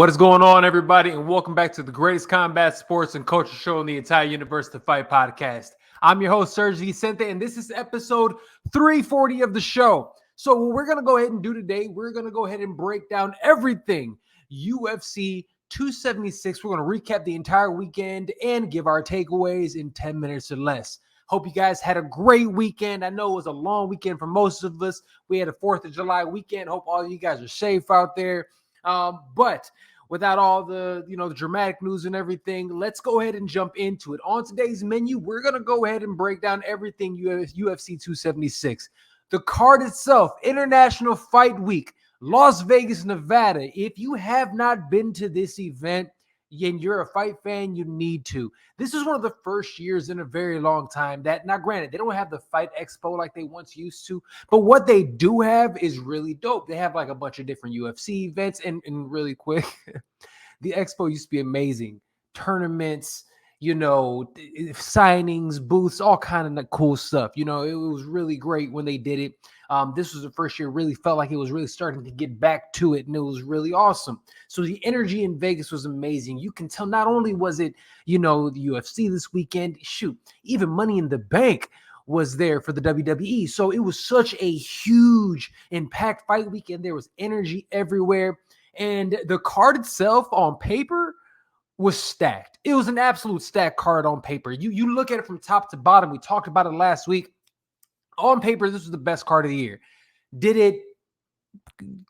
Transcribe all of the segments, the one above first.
What is going on, everybody, and welcome back to the greatest combat sports and culture show in the entire universe, the Fight Podcast. I'm your host, SERG, VICENTE, and this is episode 340 of the show. So what we're going to go ahead and do today, we're going to go ahead and break down everything UFC 276. We're going to recap the entire weekend and give our takeaways in 10 minutes or less. Hope you guys had a great weekend. I know it was a long weekend for most of us. We had a 4th of July weekend. Hope all of you guys are safe out there. But without all the, the dramatic news and everything, let's go ahead and jump into it. On today's menu, we're going to go ahead and break down everything UFC 276. The card itself, International Fight Week, Las Vegas, Nevada. If you have not been to this event and you're a fight fan, you need to. This is one of the first years in a very long time that, now granted, they don't have the Fight Expo like they once used to, but what they do have is really dope. They have like a bunch of different UFC events, and really quick, the Expo used to be amazing. Tournaments, signings, booths, all kind of cool stuff. It was really great when they did it. This was the first year, really felt like it was really starting to get back to it, and it was really awesome. So the energy in Vegas was amazing. You can tell not only was it, the UFC this weekend, shoot, even Money in the Bank was there for the WWE. So it was such a huge impact fight weekend. There was energy everywhere. And the card itself on paper was stacked. It was an absolute stacked card on paper. You look at it from top to bottom. We talked about it last week. On paper, this was the best card of the year. Did it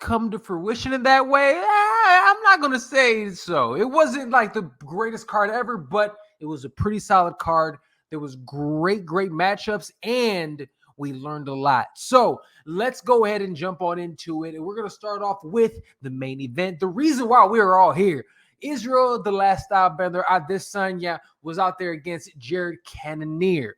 come to fruition in that way? I'm not going to say so. It wasn't like the greatest card ever, but it was a pretty solid card. There was great matchups, and we learned a lot. So let's go ahead and jump on into it. And we're going to start off with the main event. The reason why we are all here, Israel, the last stylebender, IZZY, was out there against Jared Cannonier.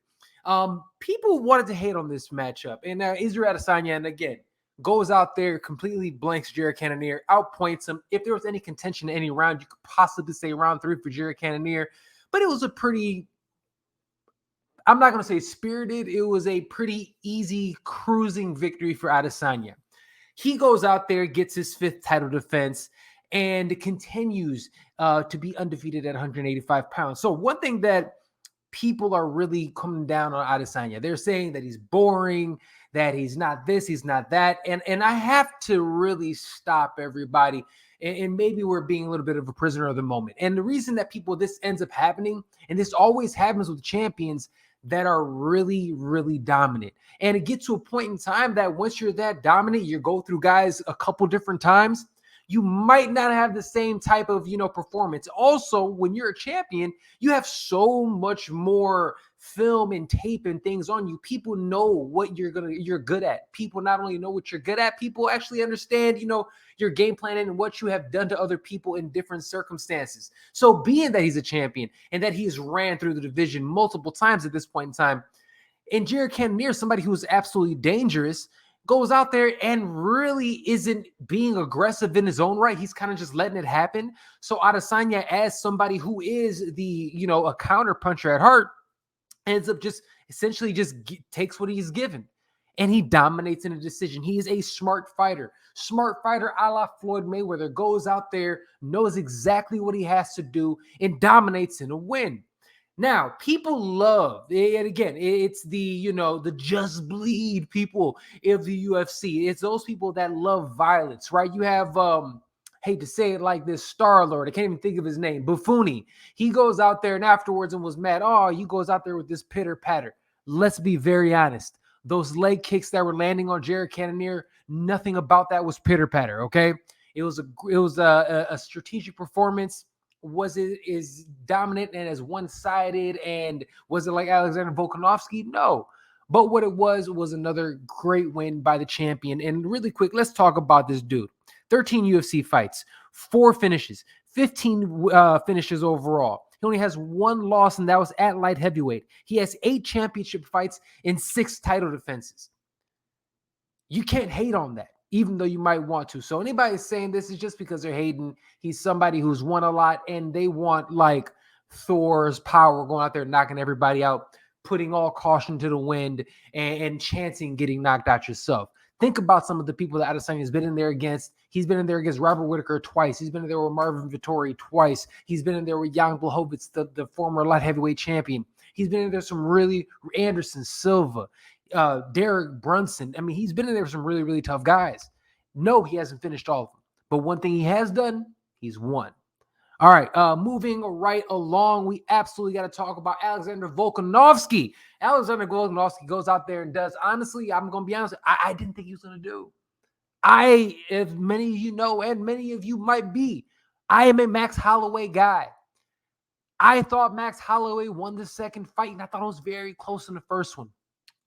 People wanted to hate on this matchup, and now Israel Adesanya, and again, goes out there, completely blanks Jared Cannonier, outpoints him. If there was any contention in any round, you could possibly say round 3 for Jared Cannonier, but it was a pretty, I'm not going to say spirited, it was a pretty easy cruising victory for Adesanya. He goes out there, gets his 5th title defense, and continues to be undefeated at 185 pounds. So one thing that people are really coming down on Adesanya, they're saying that he's boring, that he's not this, he's not that. And I have to really stop everybody. And maybe we're being a little bit of a prisoner of the moment. And the reason that this ends up happening, and this always happens with champions that are really, really dominant. And it gets to a point in time that once you're that dominant, you go through guys a couple different times, you might not have the same type of, performance. Also, when you're a champion, you have so much more film and tape and things on you. People know what you're good at. People not only know what you're good at, people actually understand, your game plan and what you have done to other people in different circumstances. So being that he's a champion and that he's ran through the division multiple times at this point in time, and Jared Cannonier, somebody who's absolutely dangerous, goes out there and really isn't being aggressive in his own right. He's kind of just letting it happen. So Adesanya, as somebody who is the, a counter puncher at heart, ends up just essentially takes what he's given. And he dominates in a decision. He is a smart fighter a la Floyd Mayweather, goes out there, knows exactly what he has to do, and dominates in a win. Now, people love, and again, it's the, the just bleed people of the UFC. It's those people that love violence, right? You have, hate to say it like this, Star-Lord, I can't even think of his name, Buffoni. He goes out there and afterwards and was mad. Oh, he goes out there with this pitter-patter. Let's be very honest. Those leg kicks that were landing on Jared Cannonier, nothing about that was pitter-patter, okay? It was a strategic performance. Was it as dominant and as one-sided, and was it like Alexander Volkanovski? No. But what it was another great win by the champion. And really quick, let's talk about this dude. 13 UFC fights, 4 finishes, 15 finishes overall. He only has 1 loss, and that was at light heavyweight. He has 8 championship fights and 6 title defenses. You can't hate on that, even though you might want to. So anybody saying this is just because they're hating, he's somebody who's won a lot and they want like Thor's power, going out there knocking everybody out, putting all caution to the wind and chancing getting knocked out yourself. Think about some of the people that Adesanya has been in there against. He's been in there against Robert Whittaker twice. He's been in there with Marvin Vettori twice. He's been in there with Jan Blachowicz, the former light heavyweight champion. He's been in there some really Anderson Silva, Derek Brunson. I mean, he's been in there with some really, really tough guys. No, he hasn't finished all of them. But one thing he has done, he's won. All right, moving right along, we absolutely got to talk about Alexander Volkanovski. Alexander Volkanovski goes out there and does, honestly, I'm going to be honest, I didn't think he was going to do. If many of you know, and many of you might be, I am a Max Holloway guy. I thought Max Holloway won the second fight, and I thought it was very close in the first one.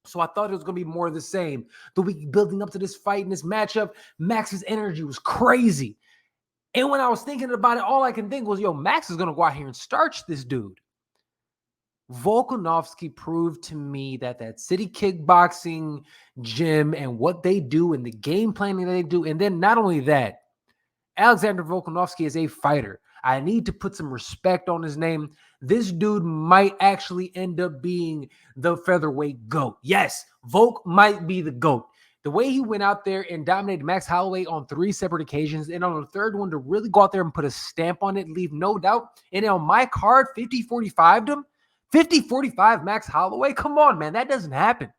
So I thought it was going to be more of the same. The week building up to this fight and this matchup, Max's energy was crazy. And when I was thinking about it, all I can think was, yo, Max is going to go out here and starch this dude. Volkanovski proved to me that City Kickboxing gym and what they do and the game planning that they do, and then not only that, Alexander Volkanovski is a fighter. I need to put some respect on his name. This dude might actually end up being the featherweight GOAT. Yes, Volk might be the GOAT. The way he went out there and dominated Max Holloway on 3 separate occasions, and on the third one to really go out there and put a stamp on it, leave no doubt. And on my card, 50-45'd him. 50-45 Max Holloway? Come on, man. That doesn't happen.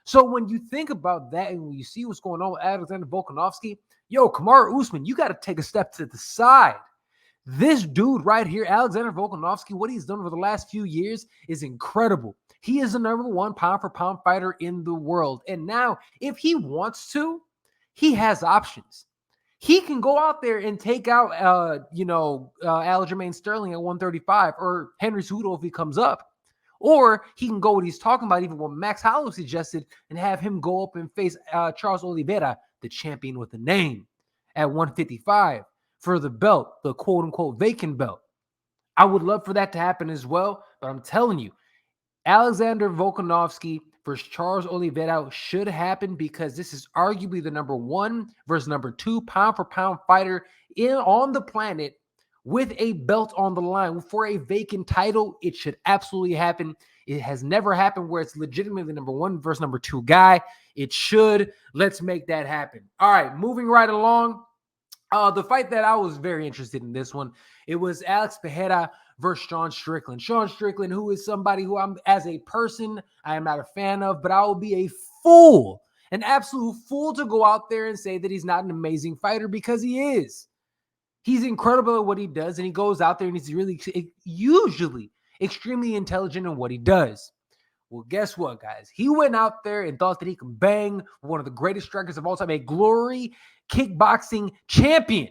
So when you think about that and when you see what's going on with Alexander Volkanovski, yo, Kamaru Usman, you got to take a step to the side. This dude right here, Alexander Volkanovski, what he's done over the last few years is incredible. He is the number 1 pound-for-pound fighter in the world. And now, if he wants to, he has options. He can go out there and take out, Aljamain Sterling at 135 or Henry Cejudo if he comes up. Or he can go what he's talking about, even what Max Holloway suggested, and have him go up and face Charles Oliveira, the champion with a name, at 155 for the belt, the quote-unquote vacant belt. I would love for that to happen as well, but I'm telling you, Alexander Volkanovski versus Charles Oliveira should happen because this is arguably the number 1 versus number 2 pound-for-pound fighter on the planet with a belt on the line for a vacant title. It should absolutely happen. It has never happened where it's legitimately the number 1 versus number 2 guy. It should. Let's make that happen. All right, moving right along. The fight that I was very interested in this one, it was Alex Pereira versus Sean Strickland. Sean Strickland, who is somebody who as a person, I am not a fan of, but I will be a fool, an absolute fool to go out there and say that he's not an amazing fighter because he is. He's incredible at what he does, and he goes out there and he's usually extremely intelligent in what he does. Well, guess what, guys? He went out there and thought that he could bang one of the greatest strikers of all time, a glory kickboxing champion.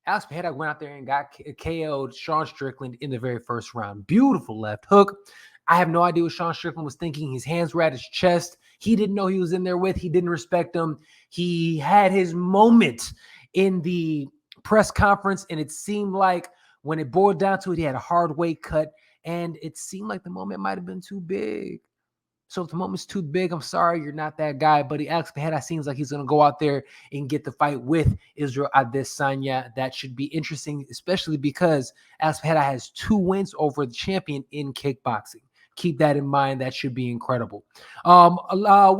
Alex Pereira went out there and got KO'd Sean Strickland in the very first round. Beautiful left hook. I have no idea what Sean Strickland was thinking. His hands were at his chest. He didn't know he was in there with. He didn't respect him. He had his moment in the press conference, and it seemed like when it boiled down to it, he had a hard weight cut, and it seemed like the moment might have been too big. So if the moment's too big, I'm sorry, you're not that guy. But Alex Pereira seems like he's going to go out there and get the fight with Israel Adesanya. That should be interesting, especially because Alex Pereira has 2 wins over the champion in kickboxing. Keep that in mind. That should be incredible. One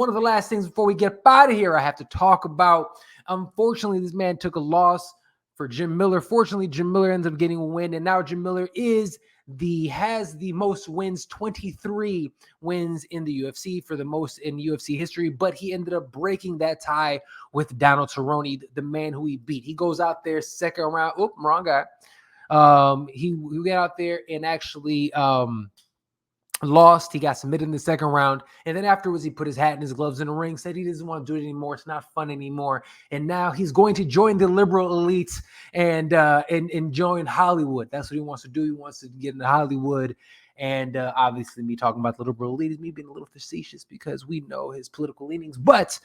of the last things before we get out of here, I have to talk about, unfortunately, this man took a loss for Jim Miller. Fortunately, Jim Miller ended up getting a win, and now Jim Miller has the most wins, 23 wins in the UFC, for the most in UFC history, but he ended up breaking that tie with Donald Cerrone, the man who he beat. He goes out there second round. Oh, wrong guy. He got out there and actually lost. He got submitted in the second round, and then afterwards he put his hat and his gloves in the ring, said he doesn't want to do it anymore. It's not fun anymore, and now he's going to join the liberal elites and join Hollywood. That's what he wants to do. He wants to get into Hollywood, and obviously me talking about the liberal elite is me being a little facetious because we know his political leanings, but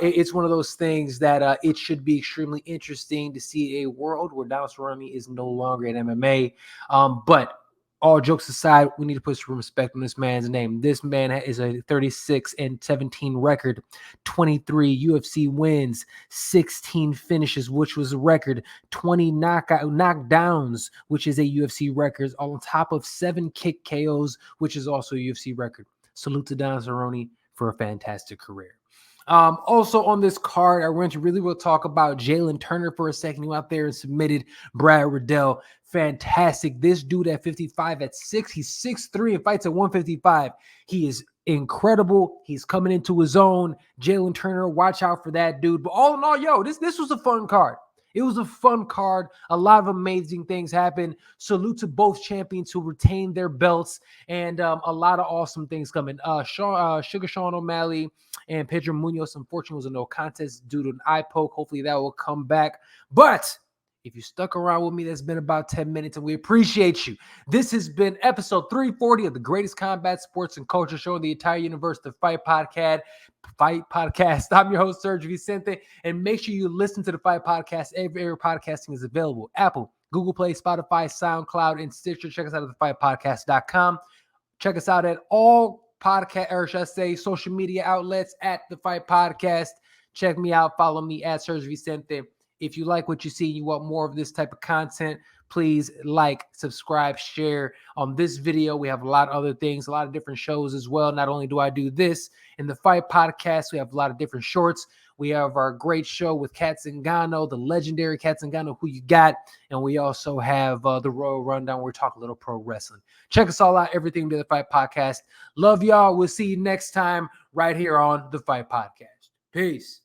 it's one of those things that it should be extremely interesting to see a world where Donald Cerrone is no longer in MMA, but all jokes aside, we need to put some respect on this man's name. This man is a 36-17 record, 23 UFC wins, 16 finishes, which was a record, 20 knockdowns, which is a UFC record, on top of 7 kick KOs, which is also a UFC record. Salute to Don Cerrone for a fantastic career. Also on this card, I want to really will talk about Jalen Turner for a second, who out there and submitted Brad Riddell. Fantastic. This dude at 55 at 6, he's 6'3" and fights at 155. He is incredible. He's coming into his own. Jalen Turner, watch out for that dude. But all in all, yo, this was a fun card. It was a fun card. A lot of amazing things happened. Salute to both champions who retained their belts, and a lot of awesome things coming. Sugar Sean O'Malley and Pedro Munoz, unfortunately, was a no contest due to an eye poke. Hopefully that will come back. But if you stuck around with me, that's been about 10 minutes, and we appreciate you. This has been episode 340 of the greatest combat sports and culture show in the entire universe, the Fight Podcast. I'm your host, SERG VICENTE, and make sure you listen to the Fight Podcast. Every podcasting is available. Apple, Google Play, Spotify, SoundCloud, and Stitcher. Check us out at thefightpodcast.com. Check us out at all podcast, or should I say, social media outlets at the Fight Podcast. Check me out. Follow me at SERG VICENTE. If you like what you see, you want more of this type of content, please like, subscribe, share. On this video, we have a lot of other things, a lot of different shows as well. Not only do I do this in the Fight Podcast, we have a lot of different shorts. We have our great show with Kat Zingano, the legendary Kat Zingano, Who You Got. And we also have the Royal Rundown, where we talk a little pro wrestling. Check us all out, everything to the Fight Podcast. Love y'all. We'll see you next time right here on the Fight Podcast. Peace.